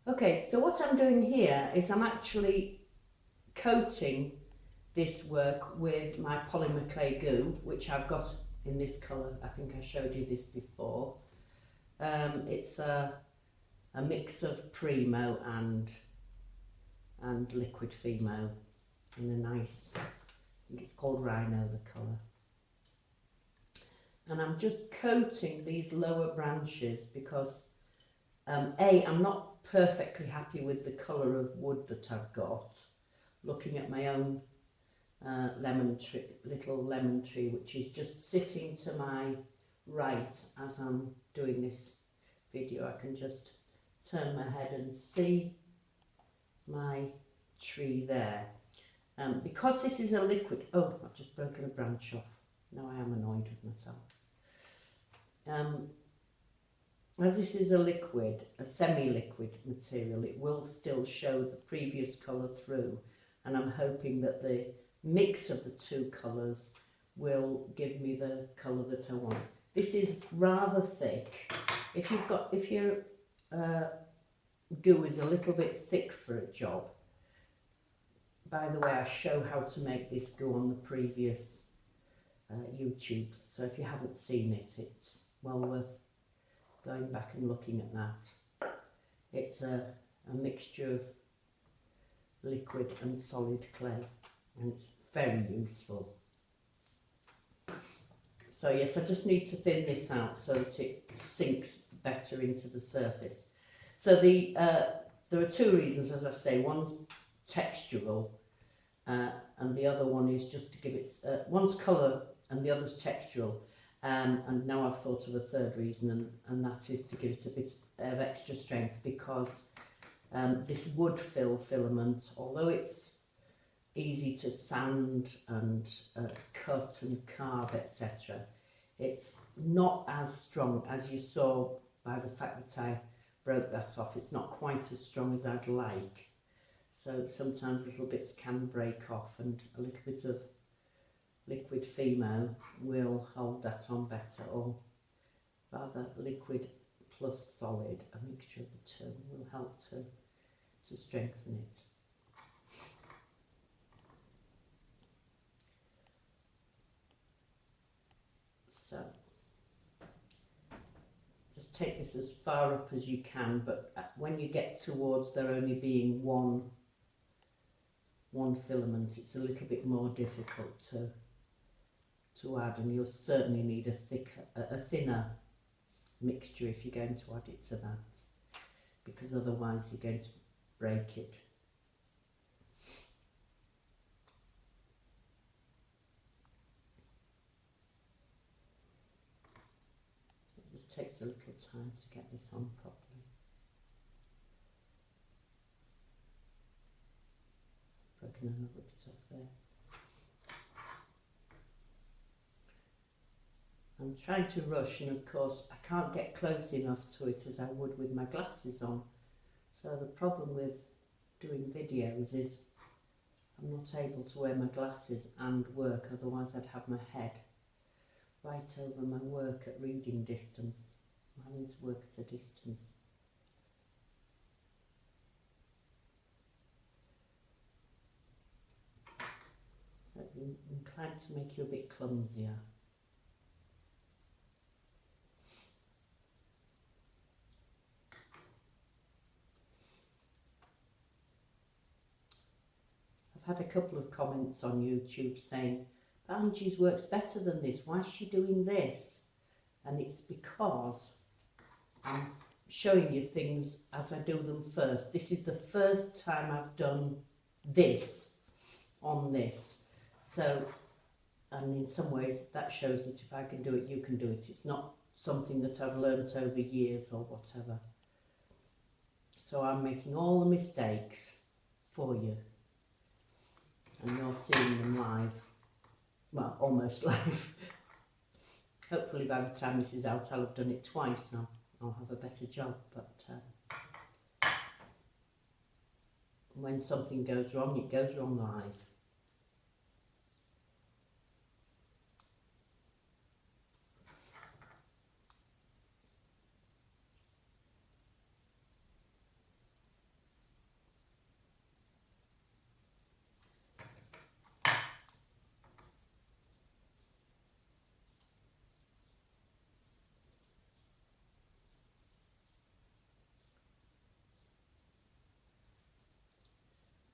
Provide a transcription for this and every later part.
Okay, so what I'm doing here is I'm actually coating this work with my polymer clay goo, which I've got in this colour. I think I showed you this before. It's a mix of Primo and liquid Fimo in a nice, I think it's called Rhino, the colour. And I'm just coating these lower branches because I'm not perfectly happy with the colour of wood that I've got. Looking at my own little lemon tree, which is just sitting to my right as I'm doing this video. I can just turn my head and see my tree there. Because this is a liquid, oh, I've just broken a branch off. Now I am annoyed with myself. As this is a liquid, a semi-liquid material, it will still show the previous colour through, and I'm hoping that the mix of the two colours will give me the colour that I want. This is rather thick. If your goo is a little bit thick for a job, by the way, I show how to make this goo on the previous YouTube, so if you haven't seen it, it's well worth going back and looking at that. It's a mixture of liquid and solid clay, and it's very useful. So yes, I just need to thin this out so that it sinks better into the surface. So there are two reasons, as I say. One's textural, and the other one is just to give it, one's colour and the other's textural. And now I've thought of a third reason, and that is to give it a bit of extra strength, because this wood fill filament, although it's easy to sand and cut and carve, etc., it's not as strong, as you saw by the fact that I broke that off. It's not quite as strong as I'd like, so sometimes little bits can break off, and a little bit of liquid Fimo will hold that on better, or rather liquid plus solid, a mixture of the two will help to strengthen it. So just take this as far up as you can, but when you get towards there only being one filament, it's a little bit more difficult to add, and you'll certainly need a thinner mixture if you're going to add it to that, because otherwise you're going to break it. It just takes a little time to get this on properly. Broken another bit off there. I'm trying to rush, and of course I can't get close enough to it as I would with my glasses on. So the problem with doing videos is I'm not able to wear my glasses and work, otherwise I'd have my head right over my work at reading distance. I'm having to work at a distance. So I'm inclined to make you a bit clumsier. I've had a couple of comments on YouTube saying, Angie's work's better than this, why is she doing this? And it's because I'm showing you things as I do them first. This is the first time I've done this on this. So, and in some ways that shows that if I can do it, you can do it. It's not something that I've learnt over years or whatever. So I'm making all the mistakes for you, and you're seeing them live. Well, almost live. Hopefully by the time this is out I'll have done it twice and I'll have a better job, but when something goes wrong, it goes wrong live.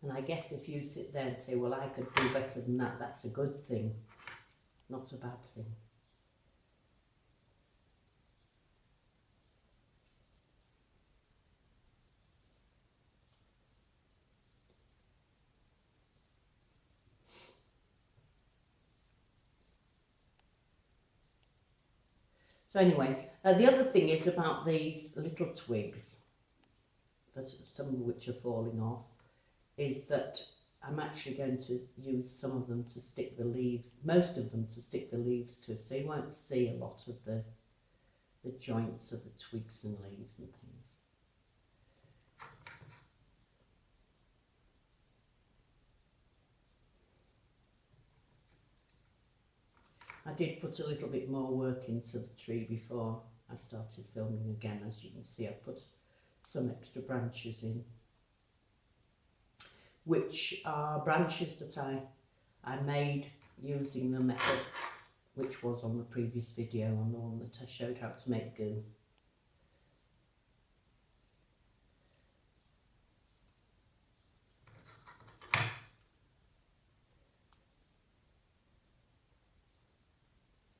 And I guess if you sit there and say, well, I could do better than that, that's a good thing, not a bad thing. So anyway, the other thing is about these little twigs, that some of which are falling off, is that I'm actually going to use some of them to stick the leaves, most of them to stick the leaves to, so you won't see a lot of the joints of the twigs and leaves and things. I did put a little bit more work into the tree before I started filming again. As you can see, I put some extra branches in, which are branches that I made using the method which was on the previous video, on the one that I showed how to make goo.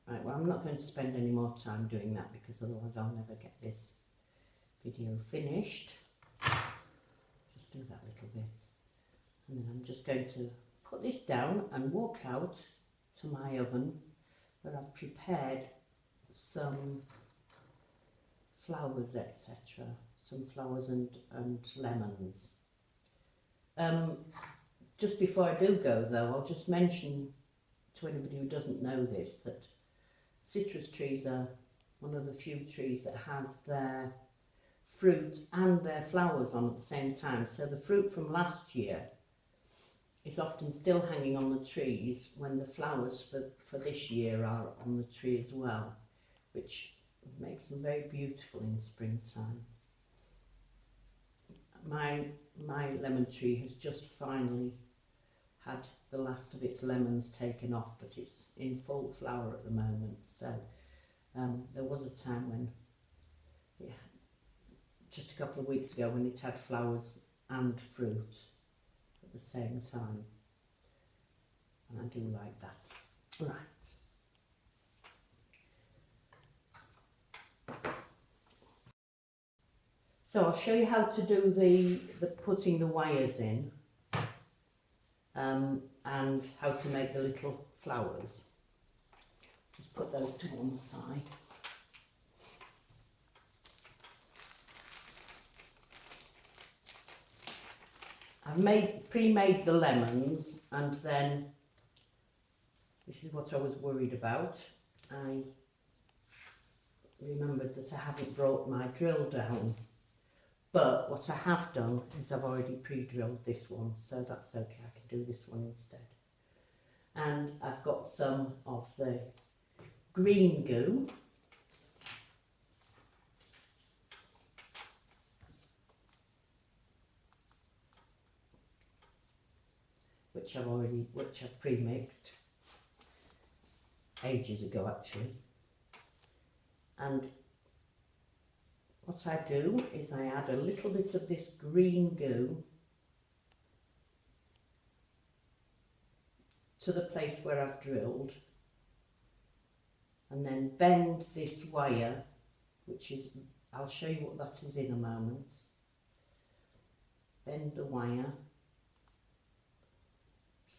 Right, well, I'm not going to spend any more time doing that because otherwise I'll never get this video finished. Just do that little bit. And then I'm just going to put this down and walk out to my oven where I've prepared some flowers, etc. Some flowers and lemons. Just before I do go though, I'll just mention to anybody who doesn't know this that citrus trees are one of the few trees that has their fruit and their flowers on at the same time. So the fruit from last year is often still hanging on the trees when the flowers for this year are on the tree as well, which makes them very beautiful in springtime. My lemon tree has just finally had the last of its lemons taken off, but it's in full flower at the moment. So there was a time when, yeah, just a couple of weeks ago, when it had flowers and fruit at the same time, and I do like that. Right. So I'll show you how to do the putting the wires in. And how to make the little flowers. Just put those to one side. I've pre-made the lemons, and then this is what I was worried about. I remembered that I haven't brought my drill down. But what I have done is I've already pre-drilled this one, so that's okay, I can do this one instead. And I've got some of the green goo. Which I've pre-mixed ages ago actually. And what I do is I add a little bit of this green goo to the place where I've drilled, and then bend this wire, which is, I'll show you what that is in a moment. Bend the wire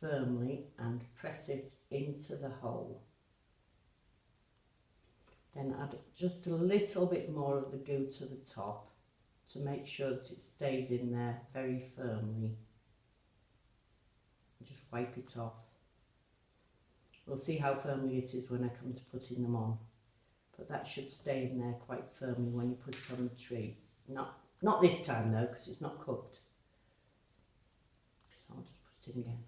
firmly and press it into the hole. Then add just a little bit more of the goo to the top to make sure that it stays in there very firmly. Just wipe it off. We'll see how firmly it is when I come to putting them on. But that should stay in there quite firmly when you put it on the tree. Not this time though, because it's not cooked. So I'll just put it in again.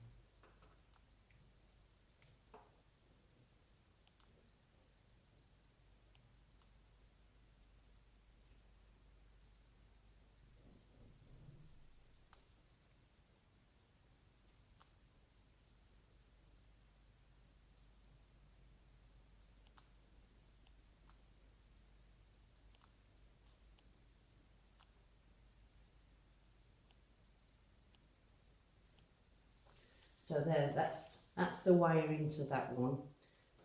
So there, that's the wire into that one,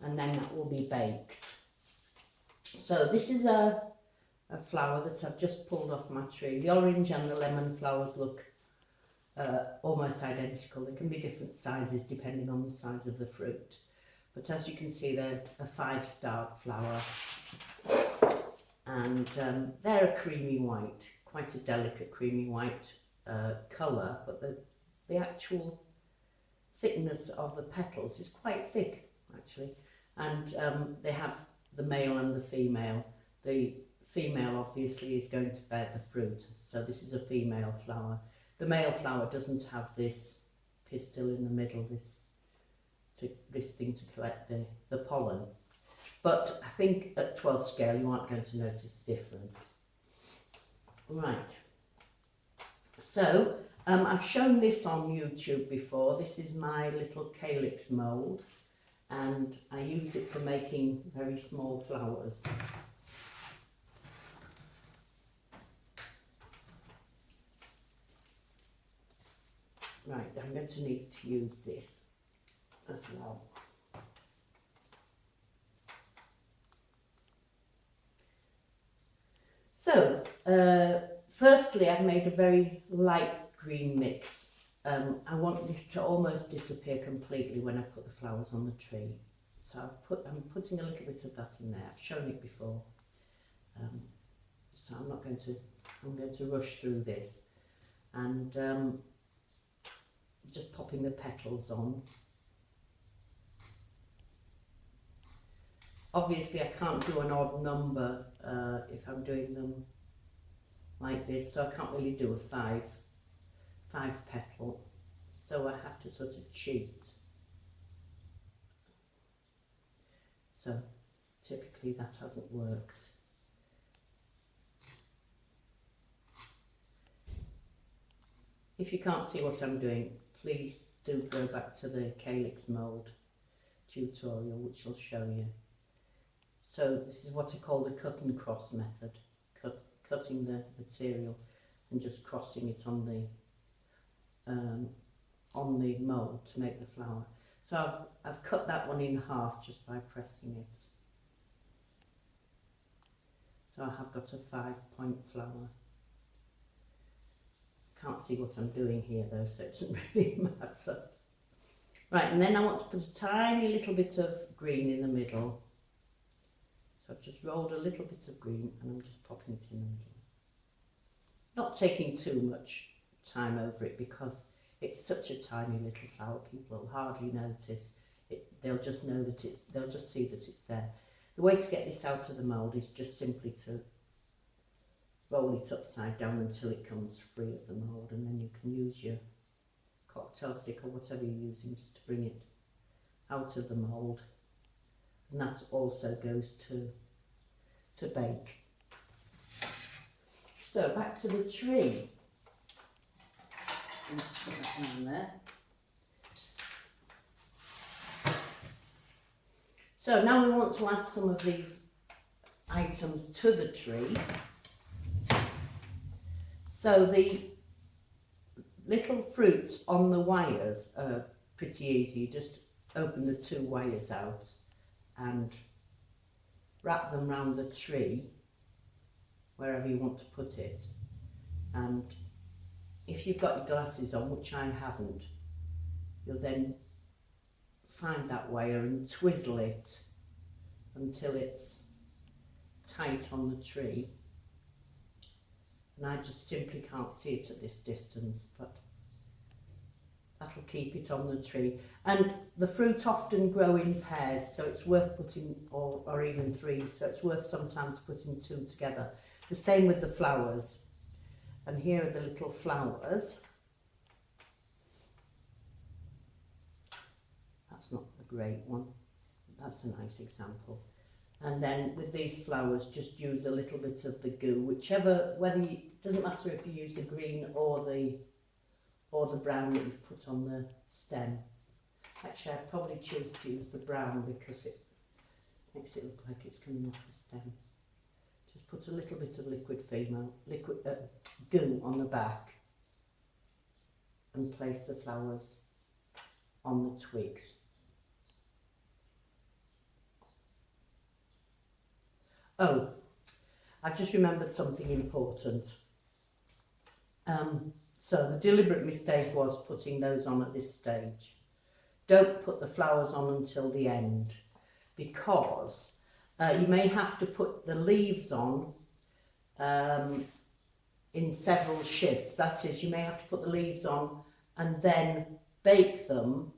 and then that will be baked. So this is a flower that I've just pulled off my tree. The orange and the lemon flowers look almost identical. They can be different sizes depending on the size of the fruit. But as you can see, they're a 5-star flower. And they're a creamy white, quite a delicate creamy white colour, but the actual thickness of the petals is quite thick actually. And they have the male and the female. The female obviously is going to bear the fruit, so this is a female flower. The male flower doesn't have this pistil in the middle, this thing to collect the pollen. But I think at 12 scale you aren't going to notice the difference. Right, so I've shown this on YouTube before. This is my little calyx mould, and I use it for making very small flowers. Right, I'm going to need to use this as well. So, firstly, I've made a very light green mix. I want this to almost disappear completely when I put the flowers on the tree. So I'm putting a little bit of that in there. I've shown it before. So I'm going to rush through this. And just popping the petals on. Obviously I can't do an odd number if I'm doing them like this, so I can't really do a five petal, so I have to sort of cheat. So typically that hasn't worked. If you can't see what I'm doing, please do go back to the calyx mould tutorial, which will show you. So this is what I call the cut and cross method, cutting the material and just crossing it on the mould to make the flower. So I've cut that one in half just by pressing it. So I have got a 5-point flower. Can't see what I'm doing here though, so it doesn't really matter. Right, and then I want to put a tiny little bit of green in the middle. So I've just rolled a little bit of green and I'm just popping it in the middle. Not taking too much time over it because it's such a tiny little flower, people will hardly notice it. They'll just know that they'll just see that it's there. The way to get this out of the mould is just simply to roll it upside down until it comes free of the mould, and then you can use your cocktail stick or whatever you're using just to bring it out of the mould. And that also goes to bake. So back to the tree. Just put that on there. So now we want to add some of these items to the tree. So the little fruits on the wires are pretty easy. You just open the 2 wires out and wrap them round the tree wherever you want to put it. And if you've got your glasses on, which I haven't, you'll then find that wire and twizzle it until it's tight on the tree. And I just simply can't see it at this distance, but that'll keep it on the tree. And the fruit often grow in pairs, so it's worth putting, or even 3, so it's worth sometimes putting 2 together. The same with the flowers. And here are the little flowers. That's not a great one. That's a nice example. And then with these flowers, just use a little bit of the goo, doesn't matter if you use the green or the brown that you've put on the stem. Actually, I'd probably choose to use the brown because it makes it look like it's coming off the stem. Just put a little bit of liquid goo on the back and place the flowers on the twigs. Oh, I just remembered something important. So the deliberate mistake was putting those on at this stage. Don't put the flowers on until the end, because you may have to put the leaves on in several shifts. That is, you may have to put the leaves on and then bake them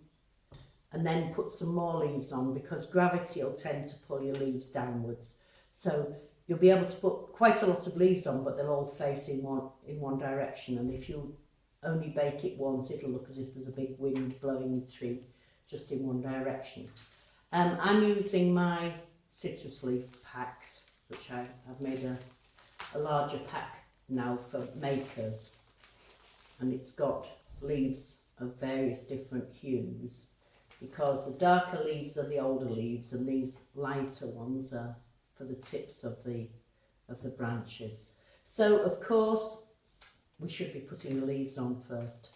and then put some more leaves on, because gravity will tend to pull your leaves downwards. So you'll be able to put quite a lot of leaves on, but they'll all face in one direction, and if you only bake it once, it'll look as if there's a big wind blowing the tree just in one direction. I'm using my citrus leaf packs, which I've made a larger pack now for makers, and it's got leaves of various different hues, because the darker leaves are the older leaves and these lighter ones are for the tips of the branches. So of course we should be putting the leaves on first.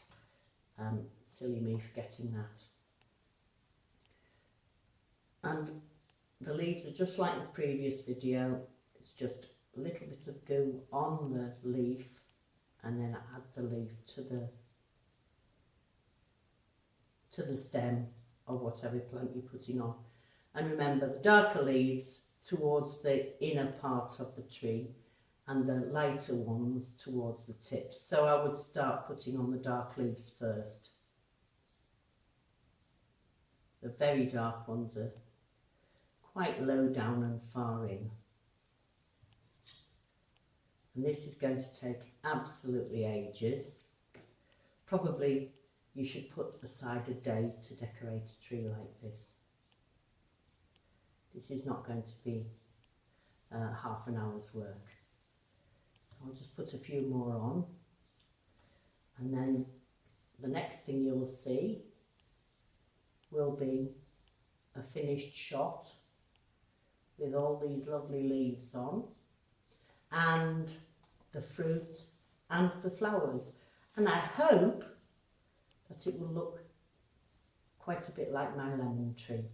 Silly me forgetting that. And the leaves are just like the previous video. It's just a little bit of goo on the leaf, and then I add the leaf to the stem of whatever plant you're putting on. And remember, the darker leaves towards the inner part of the tree and the lighter ones towards the tips. So I would start putting on the dark leaves first. The very dark ones are quite low down and far in. And this is going to take absolutely ages. Probably you should put aside a day to decorate a tree like this. This is not going to be half an hour's work. So I'll just put a few more on, and then the next thing you'll see will be a finished shot with all these lovely leaves on, and the fruit and the flowers. And I hope that it will look quite a bit like my lemon tree.